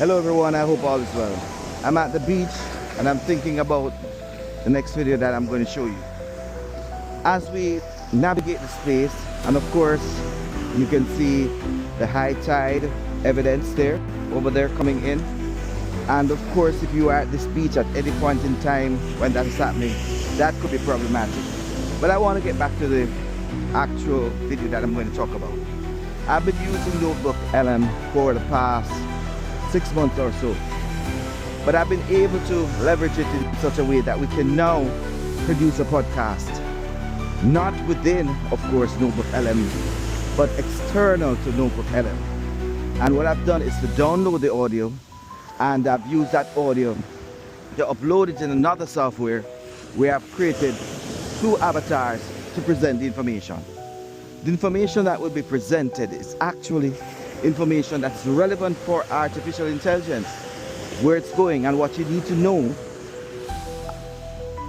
Hello everyone, I hope all is well. I'm at the beach and I'm thinking about the next video that I'm going to show you. As we navigate the space, and of course you can see the high tide evidence there, over there coming in. And of course if you are at this beach at any point in time when that is happening, that could be problematic. But I want to get back to the actual video that I'm going to talk about. I've been using Notebook LLM for the past 6 months or so, but I've been able to leverage it in such a way that we can now produce a podcast, not within, of course, Notebook LLM, but external to Notebook LLM. And what I've done is to download the audio, and I've used that audio to upload it in another software where I've created 2 avatars to present the information. The information that will be presented is actually information that's relevant for artificial intelligence, where it's going and what you need to know.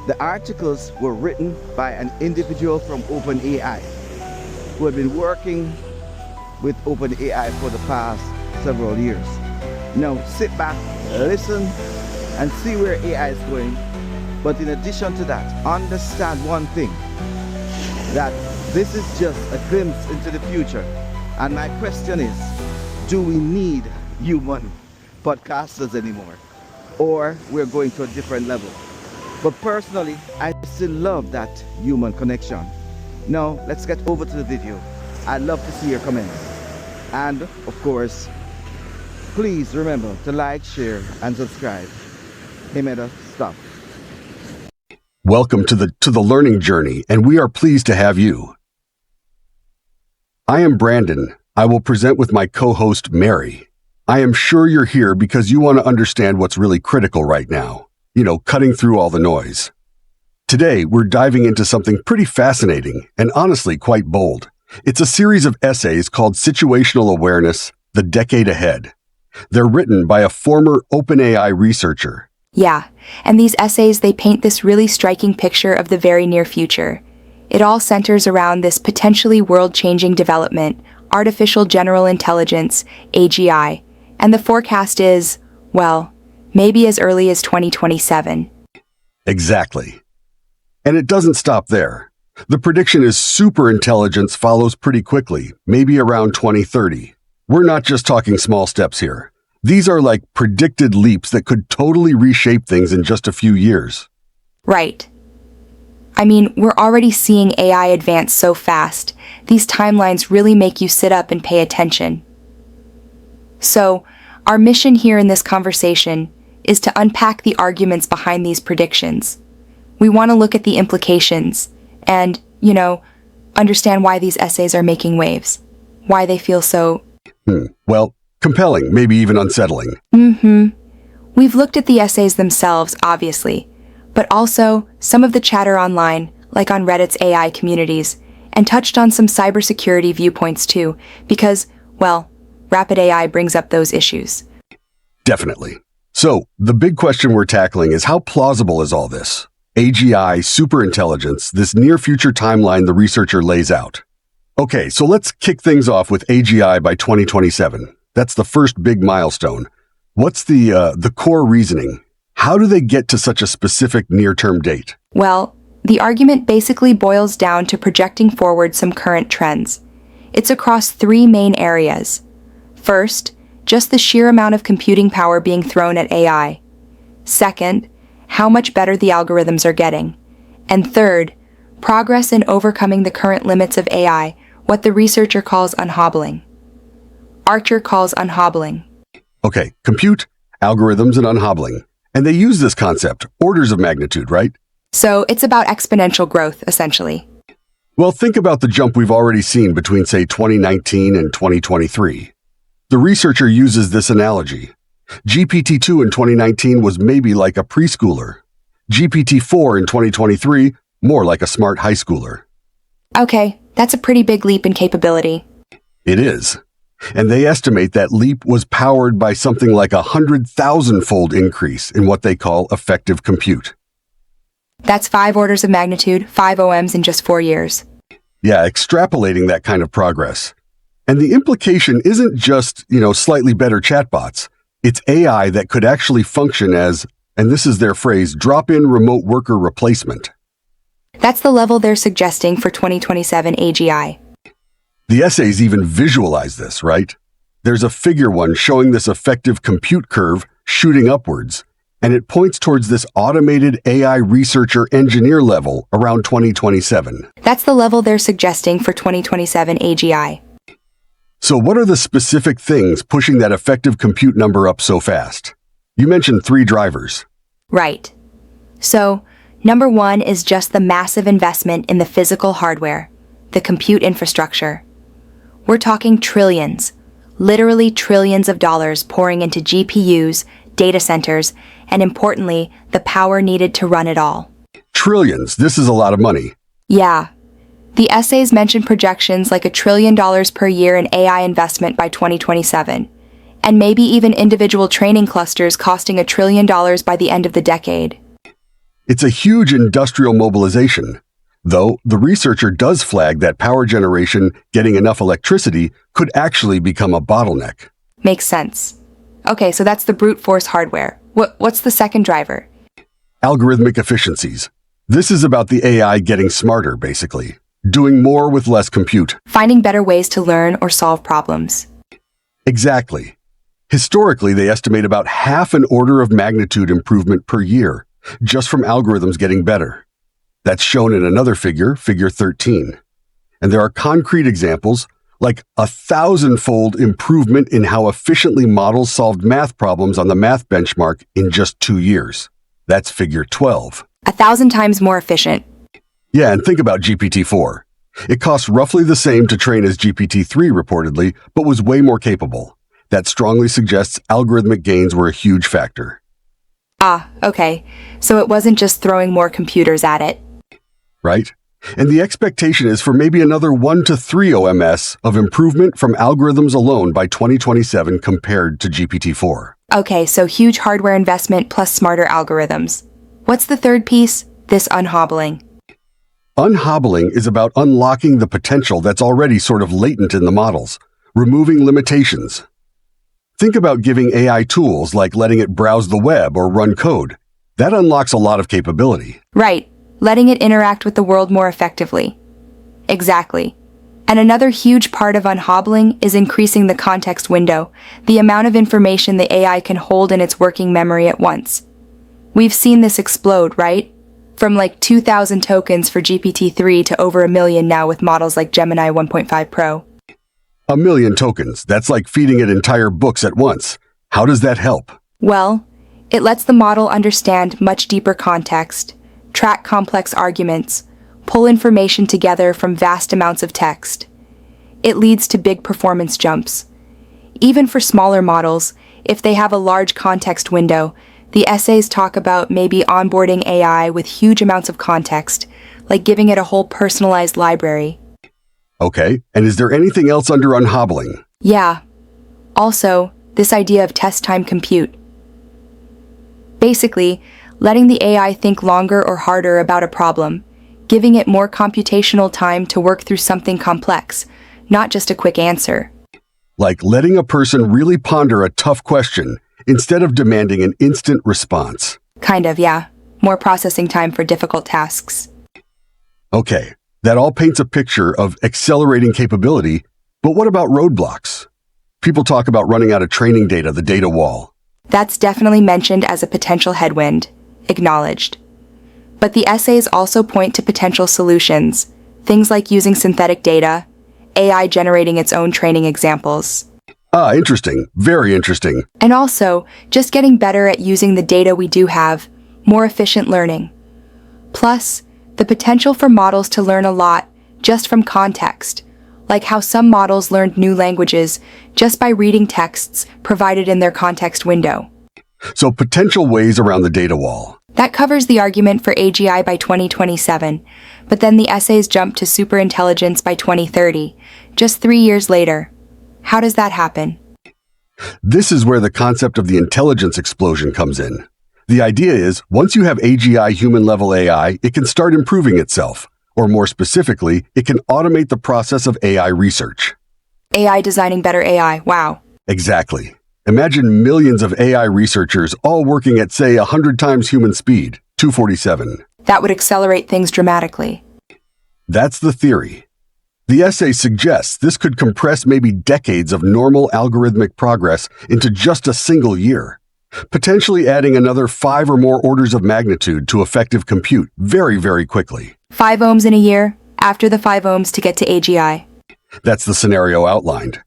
The articles were written by an individual from OpenAI who had been working with OpenAI for the past several years. Now sit back, listen and see where AI is going. But in addition to that, understand one thing, that this is just a glimpse into the future. And my question is, do we need human podcasters anymore? Or we're going to a different level? But personally, I still love that human connection. Now, let's get over to the video. I'd love to see your comments. And of course, please remember to like, share, and subscribe. Hey, Meta, stop. Welcome to the learning journey, and we are pleased to have you. I am Brandon. I will present with my co-host, Mary. I am sure you're here because you want to understand what's really critical right now. Cutting through all the noise. Today, we're diving into something pretty fascinating and honestly quite bold. It's a series of essays called Situational Awareness, The Decade Ahead. They're written by a former OpenAI researcher. Yeah, and these essays, they paint this really striking picture of the very near future. It all centers around this potentially world-changing development, artificial general intelligence, AGI, and the forecast is, well, maybe as early as 2027. Exactly. And it doesn't stop there. The prediction is superintelligence follows pretty quickly, maybe around 2030. We're not just talking small steps here. These are like predicted leaps that could totally reshape things in just a few years. Right. I mean, we're already seeing AI advance so fast. These timelines really make you sit up and pay attention. So, our mission here in this conversation is to unpack the arguments behind these predictions. We want to look at the implications and, understand why these essays are making waves. Why they feel so... Well, compelling, maybe even unsettling. We've looked at the essays themselves, obviously, but also some of the chatter online, like on Reddit's AI communities, and touched on some cybersecurity viewpoints too, because, well, rapid AI brings up those issues. Definitely. So, the big question we're tackling is how plausible is all this? AGI, superintelligence, this near-future timeline the researcher lays out. Okay, so let's kick things off with AGI by 2027. That's the first big milestone. What's the core reasoning? How do they get to such a specific near-term date? Well, the argument basically boils down to projecting forward some current trends. It's across 3 main areas. First, just the sheer amount of computing power being thrown at AI. Second, how much better the algorithms are getting. And third, progress in overcoming the current limits of AI, what the researcher calls unhobbling. Archer calls unhobbling. Okay, compute, algorithms, and unhobbling. And they use this concept, orders of magnitude, right? So it's about exponential growth, essentially. Well, think about the jump we've already seen between, say, 2019 and 2023. The researcher uses this analogy. GPT-2 in 2019 was maybe like a preschooler. GPT-4 in 2023, more like a smart high schooler. Okay, that's a pretty big leap in capability. It is. And they estimate that leap was powered by something like 100,000-fold increase in what they call effective compute. That's 5 orders of magnitude, 5 OMs in just 4 years. Yeah, extrapolating that kind of progress. And the implication isn't just, slightly better chatbots. It's AI that could actually function as, and this is their phrase, drop-in remote worker replacement. That's the level they're suggesting for 2027 AGI. The essays even visualize this, right? There's a figure one showing this effective compute curve shooting upwards, and it points towards this automated AI researcher engineer level around 2027. That's the level they're suggesting for 2027 AGI. So what are the specific things pushing that effective compute number up so fast? You mentioned 3 drivers. Right. So, number 1 is just the massive investment in the physical hardware, the compute infrastructure. We're talking trillions, literally trillions of dollars pouring into GPUs, data centers, and importantly, the power needed to run it all. Trillions, this is a lot of money. Yeah. The essays mention projections like $1 trillion per year in AI investment by 2027, and maybe even individual training clusters costing $1 trillion by the end of the decade. It's a huge industrial mobilization. Though, the researcher does flag that power generation getting enough electricity could actually become a bottleneck. Makes sense. Okay, so that's the brute force hardware. What's the second driver? Algorithmic efficiencies. This is about the AI getting smarter, basically. Doing more with less compute. Finding better ways to learn or solve problems. Exactly. Historically, they estimate about half an order of magnitude improvement per year, just from algorithms getting better. That's shown in another figure, figure 13. And there are concrete examples, like 1,000-fold improvement in how efficiently models solved math problems on the math benchmark in just 2 years. That's figure 12. 1,000 times more efficient. Yeah, and think about GPT-4. It costs roughly the same to train as GPT-3 reportedly, but was way more capable. That strongly suggests algorithmic gains were a huge factor. Ah, okay. So it wasn't just throwing more computers at it. Right? And the expectation is for maybe another 1 to 3 OMS of improvement from algorithms alone by 2027 compared to GPT-4. Okay, so huge hardware investment plus smarter algorithms. What's the third piece? This unhobbling. Unhobbling is about unlocking the potential that's already sort of latent in the models, removing limitations. Think about giving AI tools like letting it browse the web or run code. That unlocks a lot of capability. Right, letting it interact with the world more effectively. Exactly. And another huge part of unhobbling is increasing the context window, the amount of information the AI can hold in its working memory at once. We've seen this explode, right? From like 2,000 tokens for GPT-3 to over 1 million now with models like Gemini 1.5 Pro. 1 million tokens, that's like feeding it entire books at once. How does that help? Well, it lets the model understand much deeper context, track complex arguments, pull information together from vast amounts of text. It leads to big performance jumps. Even for smaller models, if they have a large context window, the essays talk about maybe onboarding AI with huge amounts of context, like giving it a whole personalized library. Okay, and is there anything else under unhobbling? Yeah. Also, this idea of test time compute. Basically, letting the AI think longer or harder about a problem, giving it more computational time to work through something complex, not just a quick answer. Like letting a person really ponder a tough question instead of demanding an instant response. Kind of, yeah. More processing time for difficult tasks. Okay, that all paints a picture of accelerating capability, but what about roadblocks? People talk about running out of training data, the data wall. That's definitely mentioned as a potential headwind. Acknowledged. But the essays also point to potential solutions, things like using synthetic data, AI generating its own training examples. Ah, interesting. Very interesting. And also, just getting better at using the data we do have, more efficient learning. Plus, the potential for models to learn a lot just from context, like how some models learned new languages just by reading texts provided in their context window. So potential ways around the data wall. That covers the argument for AGI by 2027, but then the essays jump to superintelligence by 2030, just 3 years later. How does that happen? This is where the concept of the intelligence explosion comes in. The idea is, once you have AGI human-level AI, it can start improving itself. Or more specifically, it can automate the process of AI research. AI designing better AI, wow. Exactly. Imagine millions of AI researchers all working at, say, 100 times human speed, 247. That would accelerate things dramatically. That's the theory. The essay suggests this could compress maybe decades of normal algorithmic progress into just a single year, potentially adding another 5 or more orders of magnitude to effective compute very, very quickly. 5 ohms in a year, after the 5 ohms to get to AGI. That's the scenario outlined.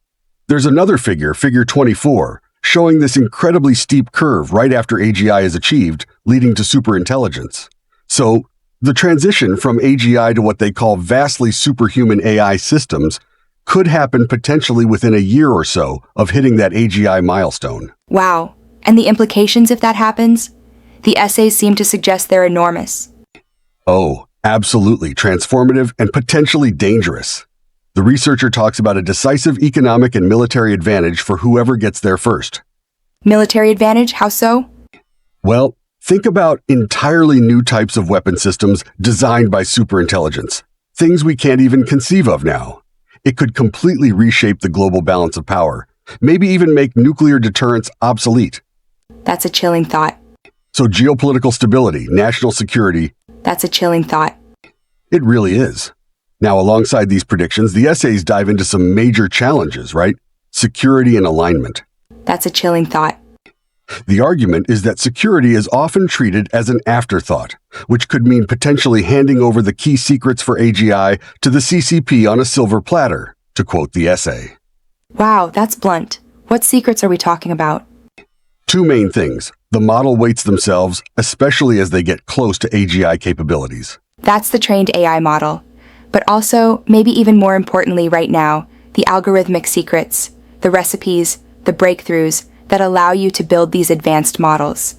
There's another figure, figure 24, showing this incredibly steep curve right after AGI is achieved, leading to superintelligence. So, the transition from AGI to what they call vastly superhuman AI systems could happen potentially within a year or so of hitting that AGI milestone. Wow. And the implications if that happens? The essays seem to suggest they're enormous. Oh, absolutely transformative and potentially dangerous. The researcher talks about a decisive economic and military advantage for whoever gets there first. Military advantage? How so? Well, think about entirely new types of weapon systems designed by superintelligence, things we can't even conceive of now. It could completely reshape the global balance of power, maybe even make nuclear deterrence obsolete. That's a chilling thought. So geopolitical stability, national security, That's a chilling thought. it really is. Now, alongside these predictions, the essays dive into some major challenges, right? Security and alignment. That's a chilling thought. The argument is that security is often treated as an afterthought, which could mean potentially handing over the key secrets for AGI to the CCP on a silver platter, to quote the essay. Wow, that's blunt. What secrets are we talking about? 2 main things. The model weights themselves, especially as they get close to AGI capabilities. That's the trained AI model. But also, maybe even more importantly right now, the algorithmic secrets, the recipes, the breakthroughs that allow you to build these advanced models.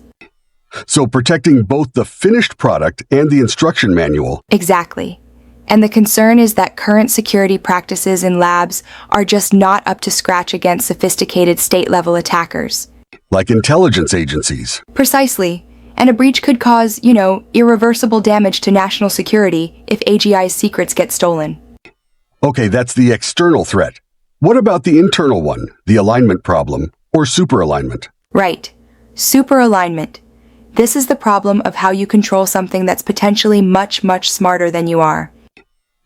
So protecting both the finished product and the instruction manual. Exactly. And the concern is that current security practices in labs are just not up to scratch against sophisticated state-level attackers. Like intelligence agencies. Precisely. And a breach could cause, irreversible damage to national security if AGI's secrets get stolen. Okay, that's the external threat. What about the internal one, the alignment problem, or superalignment? Right. Superalignment. This is the problem of how you control something that's potentially much, much smarter than you are.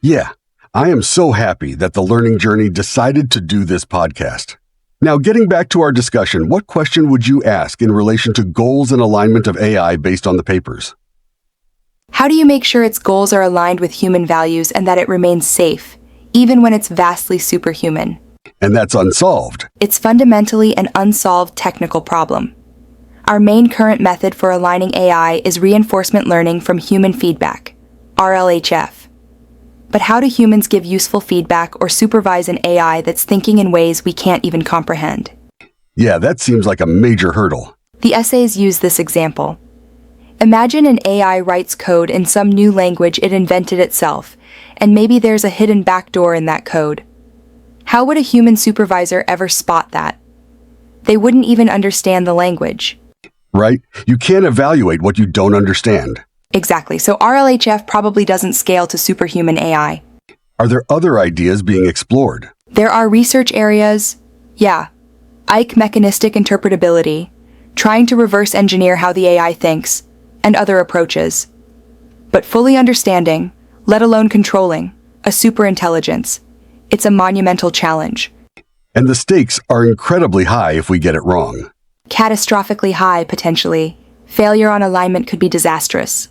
Yeah, I am so happy that the Learning Journey decided to do this podcast. Now, getting back to our discussion, what question would you ask in relation to goals and alignment of AI based on the papers? How do you make sure its goals are aligned with human values and that it remains safe, even when it's vastly superhuman? And that's unsolved. It's fundamentally an unsolved technical problem. Our main current method for aligning AI is reinforcement learning from human feedback, RLHF. But how do humans give useful feedback or supervise an AI that's thinking in ways we can't even comprehend? Yeah, that seems like a major hurdle. The essays use this example. Imagine an AI writes code in some new language it invented itself, and maybe there's a hidden backdoor in that code. How would a human supervisor ever spot that? They wouldn't even understand the language. Right? You can't evaluate what you don't understand. Exactly, so RLHF probably doesn't scale to superhuman AI. Are there other ideas being explored? There are research areas, Ike mechanistic interpretability, trying to reverse engineer how the AI thinks, and other approaches. But fully understanding, let alone controlling, a superintelligence, it's a monumental challenge. And the stakes are incredibly high if we get it wrong. Catastrophically high, potentially. Failure on alignment could be disastrous.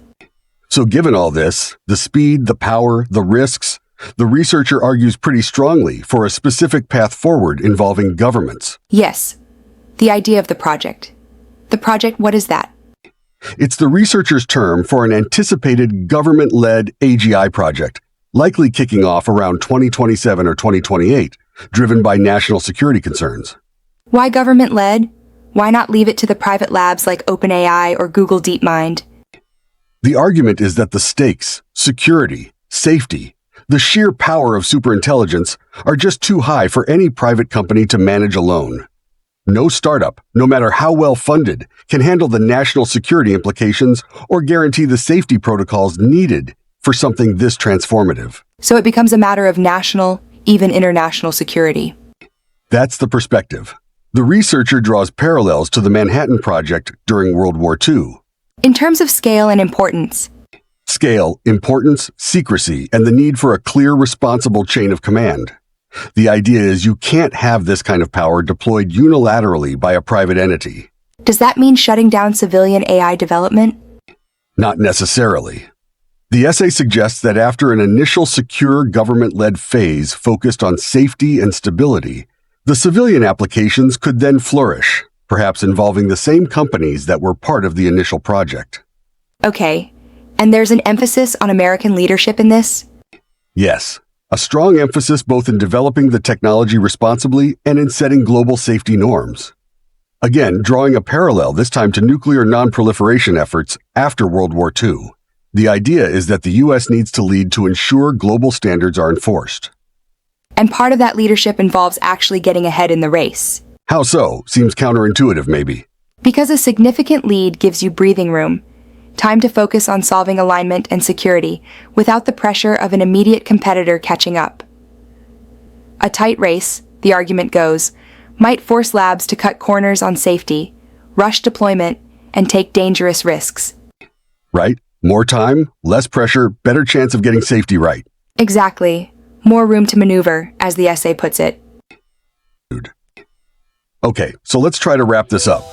So given all this, the speed, the power, the risks, the researcher argues pretty strongly for a specific path forward involving governments. Yes. The idea of the project. The project, what is that? It's the researcher's term for an anticipated government-led AGI project, likely kicking off around 2027 or 2028, driven by national security concerns. Why government-led? Why not leave it to the private labs like OpenAI or Google DeepMind? The argument is that the stakes, security, safety, the sheer power of superintelligence are just too high for any private company to manage alone. No startup, no matter how well funded, can handle the national security implications or guarantee the safety protocols needed for something this transformative. So it becomes a matter of national, even international security. That's the perspective. The researcher draws parallels to the Manhattan Project during World War II. In terms of scale and importance, Scale, importance, secrecy, and the need for a clear, responsible chain of command. The idea is you can't have this kind of power deployed unilaterally by a private entity. does that mean shutting down civilian AI development? Not necessarily. The essay suggests that after an initial secure government-led phase focused on safety and stability, the civilian applications could then flourish, perhaps involving the same companies that were part of the initial project. Okay, and there's an emphasis on American leadership in this? Yes, a strong emphasis both in developing the technology responsibly and in setting global safety norms. Again, drawing a parallel this time to nuclear non-proliferation efforts after World War II. The idea is that the U.S. needs to lead to ensure global standards are enforced. And part of that leadership involves actually getting ahead in the race. How so? Seems counterintuitive, maybe. Because a significant lead gives you breathing room, time to focus on solving alignment and security without the pressure of an immediate competitor catching up. A tight race, the argument goes, might force labs to cut corners on safety, rush deployment, and take dangerous risks. Right? More time, less pressure, better chance of getting safety right. Exactly. More room to maneuver, as the essay puts it. Okay, so let's try to wrap this up.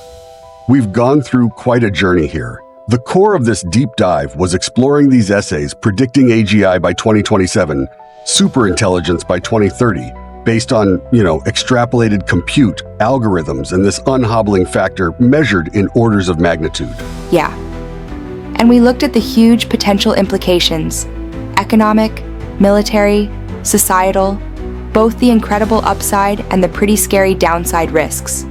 We've gone through quite a journey here. The core of this deep dive was exploring these essays predicting AGI by 2027, superintelligence by 2030, based on, extrapolated compute, algorithms, and this unhobbling factor measured in orders of magnitude. Yeah. And we looked at the huge potential implications: economic, military, societal, both the incredible upside and the pretty scary downside risks.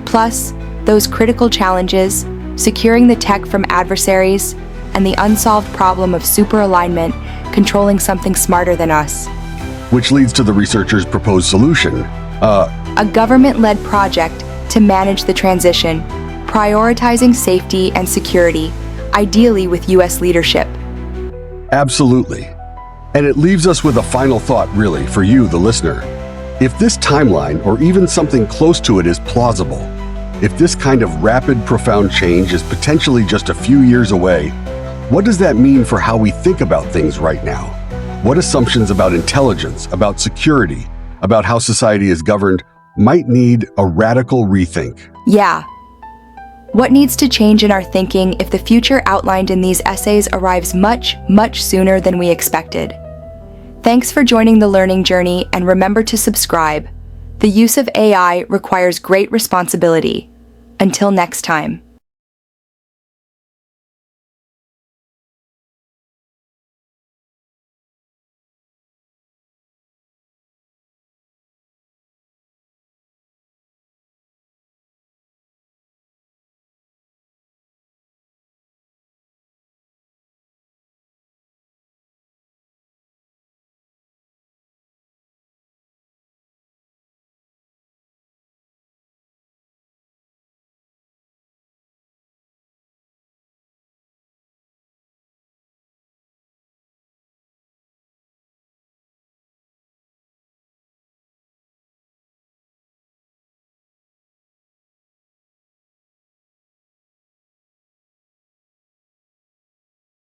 Plus, those critical challenges, securing the tech from adversaries, and the unsolved problem of superalignment controlling something smarter than us. Which leads to the researchers' proposed solution. A government-led project to manage the transition, prioritizing safety and security, ideally with U.S. leadership. Absolutely. And it leaves us with a final thought, really, for you, the listener. If this timeline, or even something close to it, is plausible, if this kind of rapid, profound change is potentially just a few years away, what does that mean for how we think about things right now? What assumptions about intelligence, about security, about how society is governed might need a radical rethink? Yeah. What needs to change in our thinking if the future outlined in these essays arrives much, much sooner than we expected? Thanks for joining the learning journey, and remember to subscribe. The use of AI requires great responsibility. Until next time.